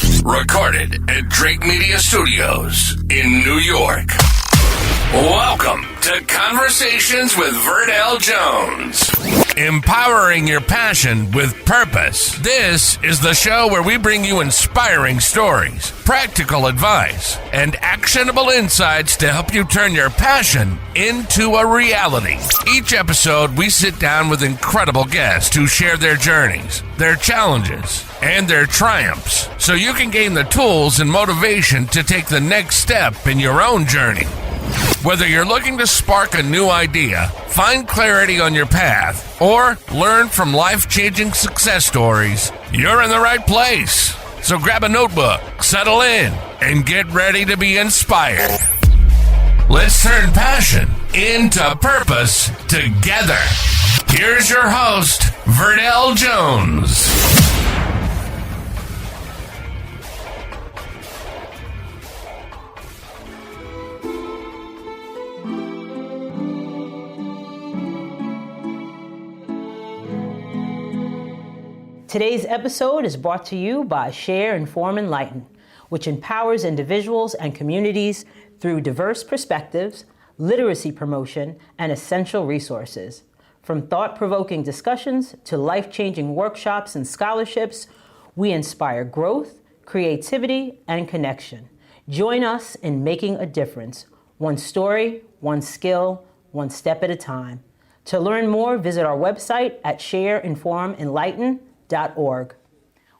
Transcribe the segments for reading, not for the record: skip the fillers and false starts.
Recorded at Drake Media Studios in New York. Welcome to Conversations with Verdel Jones. Empowering your passion with purpose. This is the show where we bring you inspiring stories, practical advice, and actionable insights to help you turn your passion into a reality. Each episode, we sit down with incredible guests who share their journeys, their challenges, and their triumphs, so you can gain the tools and motivation to take the next step in your own journey. Whether you're looking to spark a new idea, find clarity on your path, or learn from life-changing success stories, you're in the right place. So grab a notebook, settle in, and get ready to be inspired. Let's turn passion into purpose together. Here's your host, Verdel Jones. Today's episode is brought to you by Share, Inform, Enlighten, which empowers individuals and communities through diverse perspectives, literacy promotion, and essential resources. From thought-provoking discussions to life-changing workshops and scholarships, we inspire growth, creativity, and connection. Join us in making a difference, one story, one skill, one step at a time. To learn more, visit our website at shareinformenlighten.org.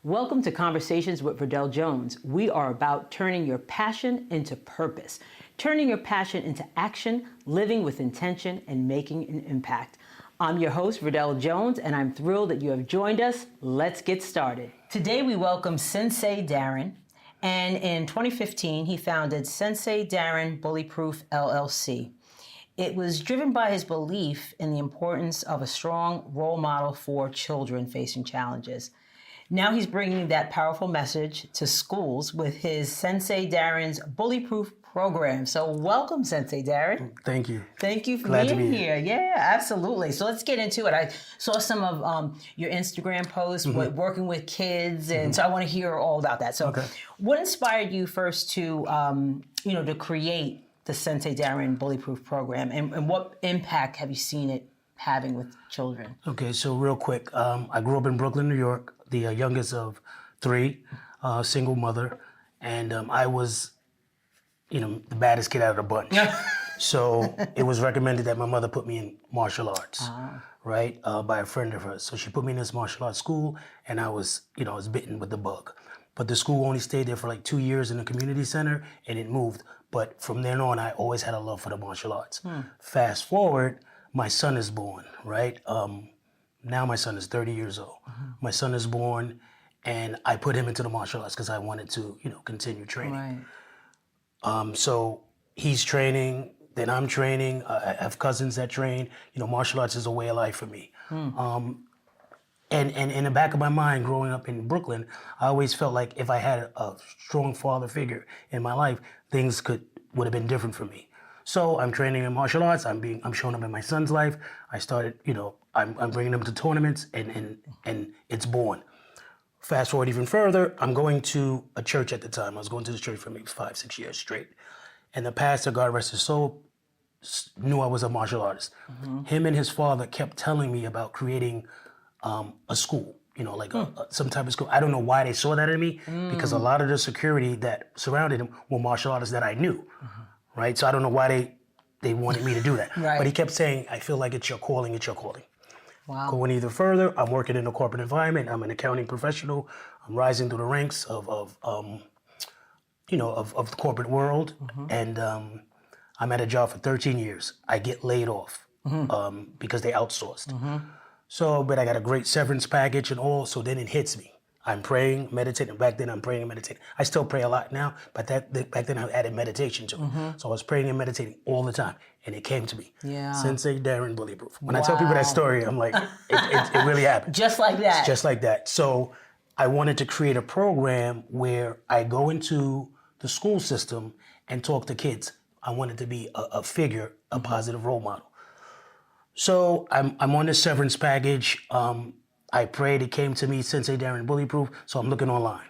Welcome to Conversations with Verdel Jones. We are about turning your passion into purpose, turning your passion into action, living with intention, and making an impact. I'm your host, Verdel Jones, and I'm thrilled that you have joined us. Let's get started. Today we welcome Sensei Darren, and in 2015 he founded Sensei Darren Bullyproof LLC. It was driven by his belief in the importance of a strong role model for children facing challenges. Now he's bringing that powerful message to schools with his Sensei Darren's Bullyproof program. So welcome, Sensei Darren. Thank you. Thank you for Glad being to be here. Yeah, absolutely. So let's get into it. I saw some of your Instagram posts with working with kids, and so I want to hear all about that. So what inspired you first to, to create the Sensei Darren Bullyproof program, and what impact have you seen it having with children? Okay, so real quick, I grew up in Brooklyn, New York, the youngest of three, single mother, and I was, the baddest kid out of the bunch. So it was recommended that my mother put me in martial arts, right, by a friend of hers. So she put me in this martial arts school, and I was bitten with the bug. But the school only stayed there for like 2 years in the community center, and it moved. But from then on, I always had a love for the martial arts. Fast forward, my son is born, right? Now my son is 30 years old. My son is born, and I put him into the martial arts because I wanted to, continue training. Right. So he's training, then I'm training. I have cousins that train. Martial arts is a way of life for me. And in the back of my mind, growing up in Brooklyn, I always felt like if I had a strong father figure in my life, things would have been different for me. So I'm training in martial arts. I'm showing up in my son's life. I started, I'm bringing him to tournaments, and it's born. Fast forward even further, I'm going to a church at the time. I was going to the church for maybe 5-6 years straight, and the pastor, God rest his soul, knew I was a martial artist. Him and his father kept telling me about creating a school, some type of school. I don't know why they saw that in me, because a lot of the security that surrounded him were martial artists that I knew, right? So I don't know why they wanted me to do that. Right. But he kept saying, I feel like it's your calling, it's your calling. Wow. Going even further, I'm working in a corporate environment. I'm an accounting professional. I'm rising through the ranks of the corporate world. And I'm at a job for 13 years. I get laid off because they outsourced. So, but I got a great severance package and all, so then it hits me. I'm praying, meditating. Back then I'm praying and meditating. I still pray a lot now, but back then I added meditation to it. So I was praying and meditating all the time, and it came to me. Yeah. Sensei Darren Bullyproof. When I tell people that story, I'm like, it really happened. Just like that. Just like that. So I wanted to create a program where I go into the school system and talk to kids. I wanted to be a figure, a positive role model. So I'm on this severance package. I prayed, it came to me, Sensei Darren Bullyproof, so I'm looking online.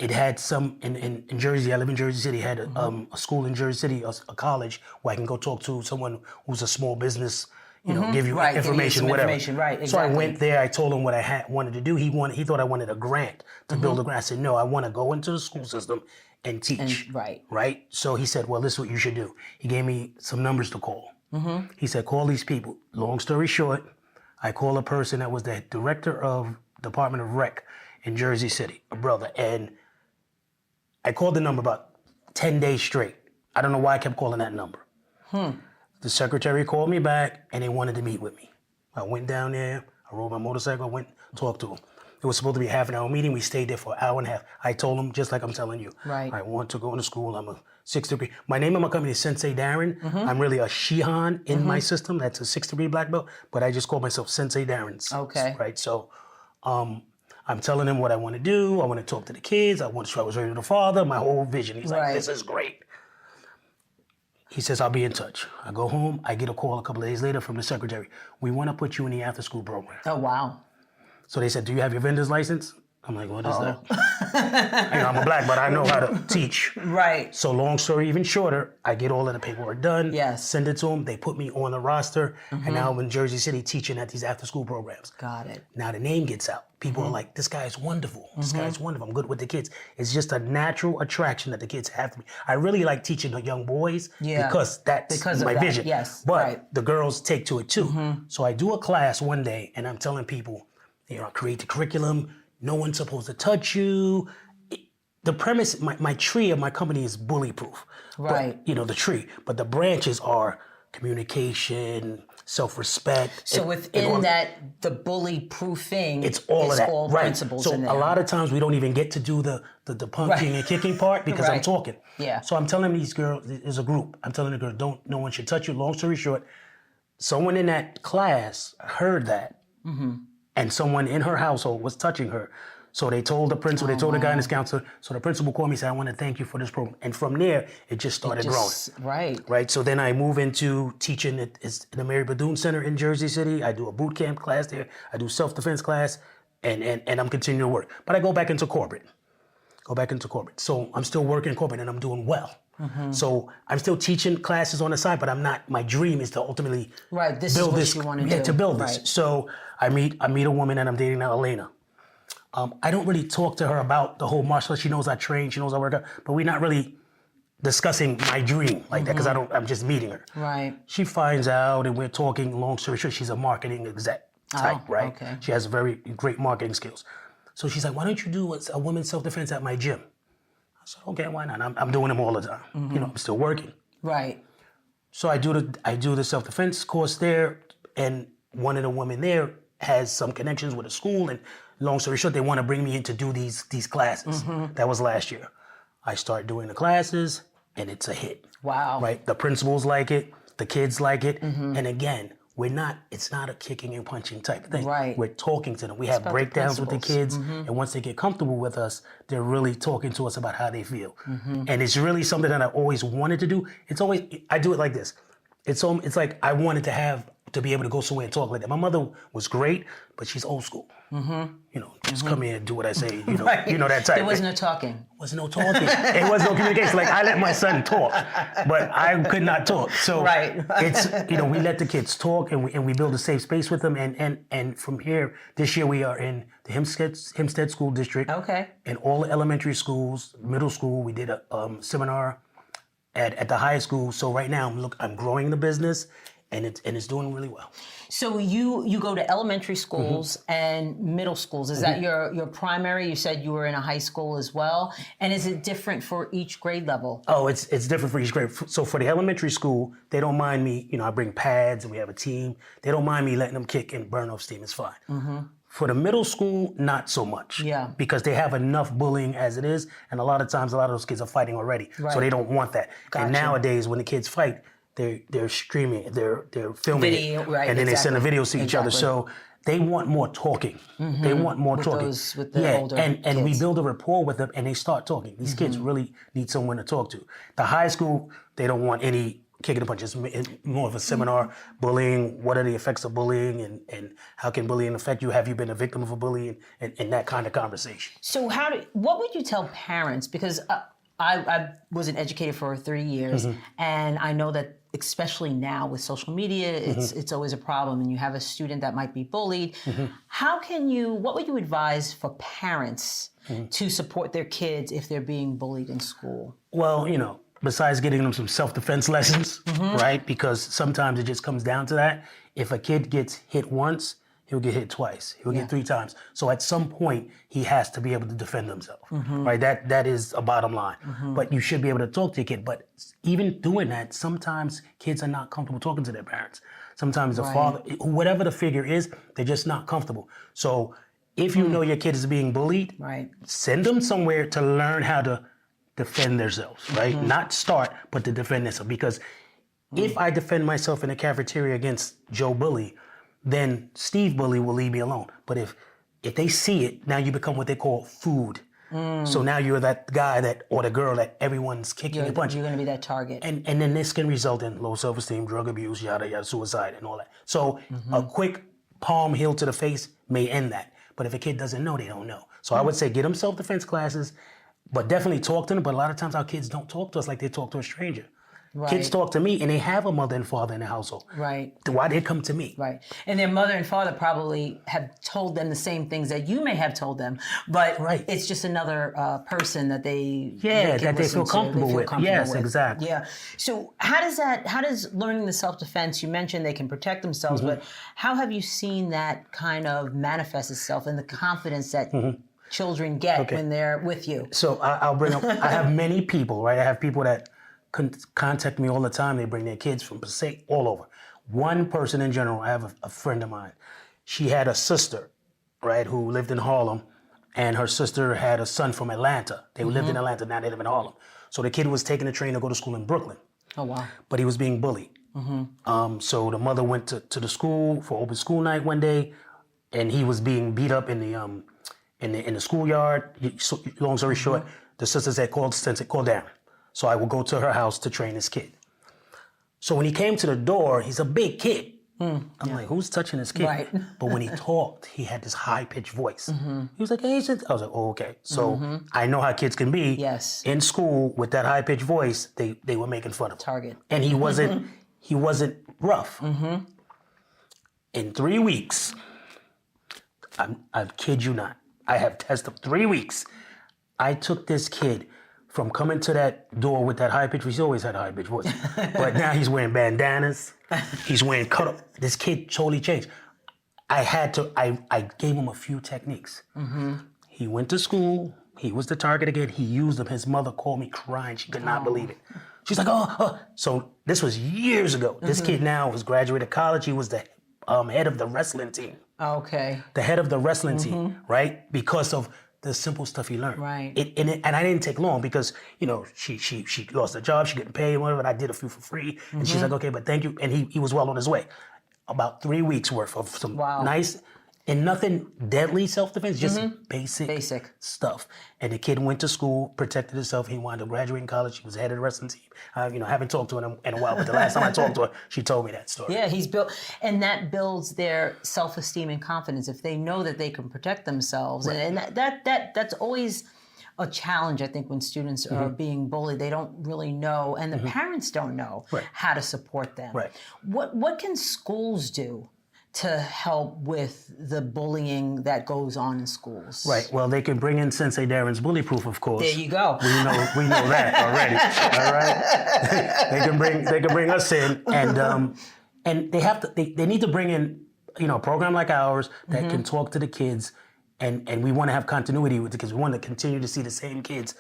it had some in Jersey. I live in Jersey City. Had a school in Jersey City, a college where I can go talk to someone who's a small business. Give you information, whatever. Right, exactly. So I went there. I told him what I wanted to do. He thought I wanted a grant to build a grant. I said, no, I want to go into the school system and teach. Right. So he said, well, this is what you should do. He gave me some numbers to call. He said, call these people. Long story short, I called a person that was the director of Department of Rec in Jersey City, a brother, and I called the number about 10 days straight. I don't know why I kept calling that number. The secretary called me back, and they wanted to meet with me. I went down there, I rode my motorcycle, I went talked to them. It was supposed to be a half-an-hour meeting. We stayed there for an hour and a half. I told them, just like I'm telling you, I want to go into school. I'm a 6th degree. My name of my company is Sensei Darren. I'm really a Shihan in my system. That's a 6th degree black belt, but I just call myself Sensei Darren. Okay. Right, so I'm telling him what I want to do. I want to talk to the kids. I want to show I was ready to the father, my whole vision. He's like, this is great. He says, I'll be in touch. I go home. I get a call a couple of days later from the secretary. We want to put you in the after-school program. Oh, wow. So they said, do you have your vendor's license? I'm like, what is that? I'm a black, but I know how to teach. Right. So long story even shorter, I get all of the paperwork done. Yes. Send it to them. They put me on the roster. And now I'm in Jersey City teaching at these after-school programs. Got it. Now the name gets out. People are like, this guy is wonderful. This guy is wonderful. I'm good with the kids. It's just a natural attraction that the kids have to me. I really like teaching the young boys because that's my vision. Yes. But the girls take to it too. So I do a class one day and I'm telling people, create the curriculum. No one's supposed to touch you. The premise, my tree of my company is bullyproof. Right. But, the tree. But the branches are communication, self-respect. So within that, the bully-proofing, it's all of that. All principles so in there. A lot of times we don't even get to do the punking and kicking part because I'm talking. Yeah. So I'm telling these girls, there's a group. I'm telling the girls, no one should touch you. Long story short, someone in that class heard that. And someone in her household was touching her. So they told the principal, they told the guidance counselor. So the principal called me and said, I want to thank you for this program. And from there, it just started growing. Right. So then I move into teaching at the Mary Bethune Center in Jersey City. I do a boot camp class there. I do self-defense class. And I'm continuing to work. But I go back into corporate. So I'm still working in corporate and I'm doing well. So I'm still teaching classes on the side, but I'm not. My dream is to ultimately build this. You want to do. To build this. So I meet a woman that I'm dating now, Elena. I don't really talk to her about the whole martial arts. She knows I train. She knows I work out, but we're not really discussing my dream like that because I'm just meeting her. Right. She finds out and we're talking. Long story short, she's a marketing exec type, right? Okay. She has very great marketing skills. So she's like, why don't you do a women's self-defense at my gym? I said, okay, why not? I'm doing them all the time. I'm still working. Right. So I do the self-defense course there, and one of the women there has some connections with a school, and long story short, they want to bring me in to do these classes. That was last year. I start doing the classes, and it's a hit. Wow. Right? The principals like it, the kids like it, and again, it's not a kicking and punching type thing. Right. We're talking to them. We have breakdowns with the kids, and once they get comfortable with us, they're really talking to us about how they feel. And it's really something that I always wanted to do. I do it like this. It's like I wanted to be able to go somewhere and talk like that. My mother was great, but she's old school. Just come here and do what I say. You know that type. There was no talking. It was no talking. It was no communication. Like I let my son talk, but I could not talk. So it's we let the kids talk and we build a safe space with them. And from here, this year we are in the Hempstead School District. Okay. And all the elementary schools, middle school. We did a seminar at the high school. So right now I'm growing the business. And it's doing really well. So you go to elementary schools and middle schools. Is that your primary? You said you were in a high school as well. And is it different for each grade level? Oh, it's different for each grade. So for the elementary school, they don't mind me. I bring pads and we have a team. They don't mind me letting them kick and burn off steam. It's fine. For the middle school, not so much. Yeah. Because they have enough bullying as it is. And a lot of times, a lot of those kids are fighting already. Right. So they don't want that. Gotcha. And nowadays, when the kids fight, they're streaming, they're filming video, it, and then they send the videos to each other. So they want more talking. They want more talking. With the older kids. We build a rapport with them, and they start talking. These kids really need someone to talk to. The high school, they don't want any kicking the punches. It's more of a seminar. Bullying. What are the effects of bullying, and how can bullying affect you? Have you been a victim of a bullying? And that kind of conversation. So what would you tell parents? Because I was an educator for 30 years, and I know that especially now with social media, it's always a problem, and you have a student that might be bullied. What would you advise for parents to support their kids if they're being bullied in school? Well, besides getting them some self-defense lessons, right? Because sometimes it just comes down to that. If a kid gets hit once, he'll get hit twice. He'll get 3 times. So at some point, he has to be able to defend himself, right? That is a bottom line. But you should be able to talk to your kid. But even doing that, sometimes kids are not comfortable talking to their parents. Sometimes the father, whatever the figure is, they're just not comfortable. So if you know your kid is being bullied, send them somewhere to learn how to defend themselves, right? Not start, but to defend themselves. Because if I defend myself in the cafeteria against Joe Bully, then Steve Bully will leave me alone. But if they see it, now you become what they call food. So now you're that guy or the girl that everyone's kicking and punching. You're going to be that target. And then this can result in low self-esteem, drug abuse, yada, yada, suicide, and all that. So a quick palm heel to the face may end that. But if a kid doesn't know, they don't know. So I would say get them self-defense classes, but definitely talk to them. But a lot of times our kids don't talk to us like they talk to a stranger. Kids talk to me, and they have a mother and father in the household. Why they come to me? And their mother and father probably have told them the same things that you may have told them, but it's just another person that they feel comfortable with. Yes, exactly. Yeah. So how does learning the self-defense? You mentioned they can protect themselves, but how have you seen that kind of manifest itself in the confidence that children get when they're with you? So I'll bring up. I have many people. I have people that contact me all the time. They bring their kids from Passaic, all over. One person in general, I have a friend of mine. She had a sister, who lived in Harlem, and her sister had a son from Atlanta. They lived in Atlanta, now they live in Harlem. So the kid was taking the train to go to school in Brooklyn. Oh, wow. But he was being bullied. So the mother went to the school for open school night one day, and he was being beat up in the schoolyard. Long story short, the sister said, call Darren. So I would go to her house to train this kid. So when he came to the door, he's a big kid. I'm like, who's touching this kid? But when he talked, he had this high-pitched voice. He was like, hey, I was like, oh, okay. So I know how kids can be. Yes. In school, with that high-pitched voice, they were making fun of him. Target. And he wasn't rough. In 3 weeks, I kid you not, I have tested 3 weeks. I took this kid from coming to that door with that high pitch, he's always had a high pitch voice. But now he's wearing bandanas. He's wearing cut-up. This kid totally changed. I gave him a few techniques. He went to school. He was the target again. He used them. His mother called me crying. She could not believe it. She's like, oh. So this was years ago. This kid now was graduated college. He was the head of the wrestling team. Okay. The head of the wrestling team, right? Because of the simple stuff he learned. And I didn't take long because, she lost her job, she couldn't pay, whatever, and I did a few for free. And she's like, okay, but thank you. And he was well on his way. About 3 weeks worth of some nice, and nothing deadly self-defense, just basic stuff. And the kid went to school, protected himself. He wound up graduating college. He was head of the wrestling team. Haven't talked to her in a while, but the last time I talked to her, she told me that story. Yeah, he's built, and that builds their self-esteem and confidence if they know that they can protect themselves. And that's always a challenge, I think, when students are being bullied. They don't really know, and the parents don't know how to support them. What can schools do to help with the bullying that goes on in schools? Well, they can bring in Sensei Darren's Bullyproof, of course. There you go. We know that already. All right. They can bring us in, and they need to bring in a program like ours that can talk to the kids, and we want to have continuity with it because we want to continue to see the same kids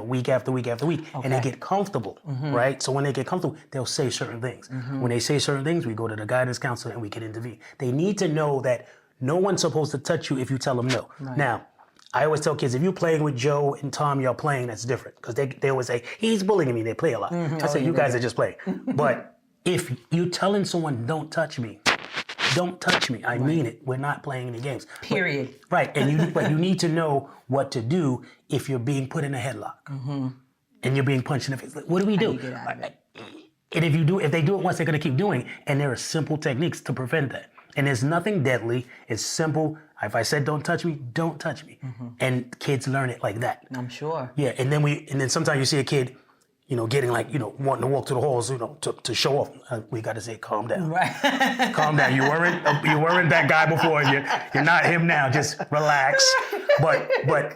week after week after week, and they get comfortable, right? So when they get comfortable, they'll say certain things. When they say certain things, we go to the guidance counselor and we can intervene. They need to know that no one's supposed to touch you if you tell them no. Now, I always tell kids, if you're playing with Joe and Tom, you're playing, that's different. Because they always say, he's bullying me, they play a lot. I say, you guys are just playing. But if you're telling someone, don't touch me, I mean it. We're not playing any games. Period. But you need to know what to do if you're being put in a headlock and you're being punched in the face. Like, what do we do? You get out of it? And if they do it once, they're going to keep doing it. And there are simple techniques to prevent that. And there's nothing deadly. It's simple. If I said don't touch me, don't touch me. And kids learn it like that. I'm sure. Yeah, and then sometimes you see a kid, getting like, wanting to walk to the halls, to show off. We got to say, calm down. Right. Calm down. You weren't that guy before. You're not him now. Just relax. But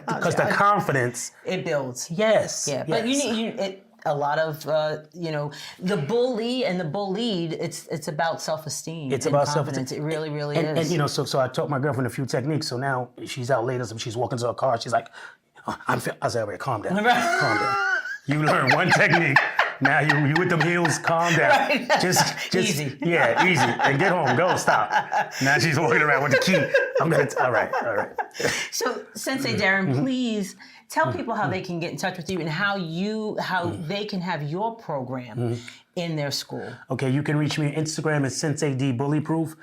because the confidence, it builds. Yes. Yeah, but yes. A lot of the bully and the bullied. It's about self-esteem. It's about confidence. It really, really is. And so I taught my girlfriend a few techniques. So now she's out later. So she's walking to her car. She's like, I said, all right, calm down. Calm down. You learn one technique. Now you with them heels, calm down. Right. Just easy. Yeah, easy. And get home. Go. Stop. Now she's walking around with the key. All right. So, Sensei Darren, please tell people how they can get in touch with you and how they can have your program in their school. Okay, you can reach me on Instagram at Sensei D Bullyproof.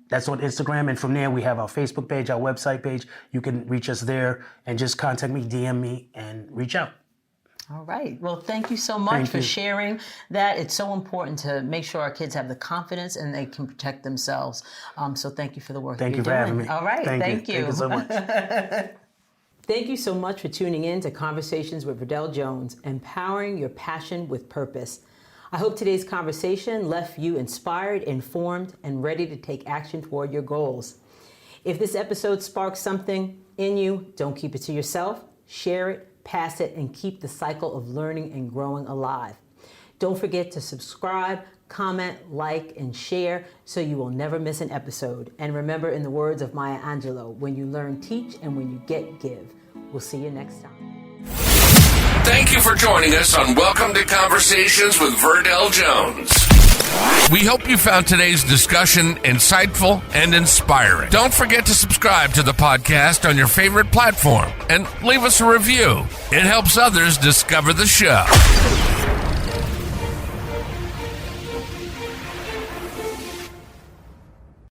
That's on Instagram, and from there we have our Facebook page, our website page. You can reach us there and just contact me, DM me, and reach out. All right. Well, thank you so much for sharing that. It's so important to make sure our kids have the confidence and they can protect themselves. So thank you for the work Thank you're you for doing. having me. All right. Thank you. Thank you so much. Thank you so much for tuning in to Conversations with Verdel Jones, empowering your passion with purpose. I hope today's conversation left you inspired, informed, and ready to take action toward your goals. If this episode sparks something in you, don't keep it to yourself. Share it, pass it, and keep the cycle of learning and growing alive. Don't forget to subscribe, comment, like, and share so you will never miss an episode. And remember, in the words of Maya Angelou, when you learn, teach, and when you get, give. We'll see you next time. Thank you for joining us on Welcome to Conversations with Verdel Jones. We hope you found today's discussion insightful and inspiring. Don't forget to subscribe to the podcast on your favorite platform and leave us a review. It helps others discover the show.